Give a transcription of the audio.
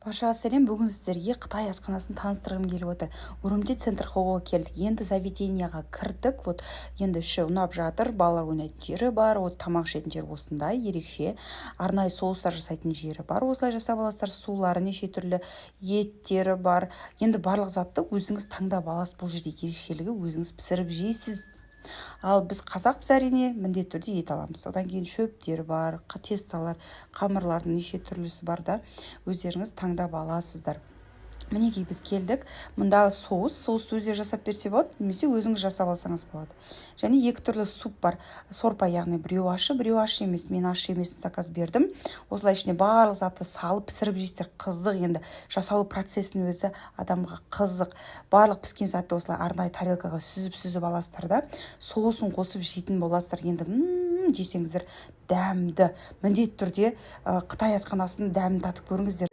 Баршаға сәлем. Бүгін сіздерге Қытай асханасын таныстырғым келіп отыр. Урумчи центр хоуға келдік. Енді заведенияға кірдік. Енді іші ұнап жатыр. Балалар ойнайтын жері бар. Тамақ ішетін жер осындай ерекше. Арнайы соустар жасайтын жері бар. Осылай жасап аласыздар. Сулары неше түрлі, еттері бар. Енді барлық затты өзіңіз таңдап аласыз. Бұл жерде ерекшелігі өзіңіз пісіріп жейсіз. Ал біз қазақпыз, әрине міндетті түрде ет аламыз. Одан кейін шөптер бар, тесталар, қамырлардың неше түрлісі бар да, өздеріңіз таңдап аласыздар. Мінекей біз келдік. Мұнда соусты өздері жасап берсе болады, немесе өзіңіз жасап алсаңыз болады. Және екі түрлі суп бар. Сорпа, яғни біреу ащы, біреу ащы емес. Мен ащы емесін заказ бердім. Осылай ішіне барлық затты салып пісіріп жейсіздер. Қызық, енді жасалу процесінің өзі адамға қызық. Барлық піскен затты осылай арнайы тарелкаға сүзіп аласыздар да, соусын қосып жейтін боласыздар. Енді жесеңіздер дәмді. Міндетті түрде Қытай асханасының дәмін татып көріңіздер.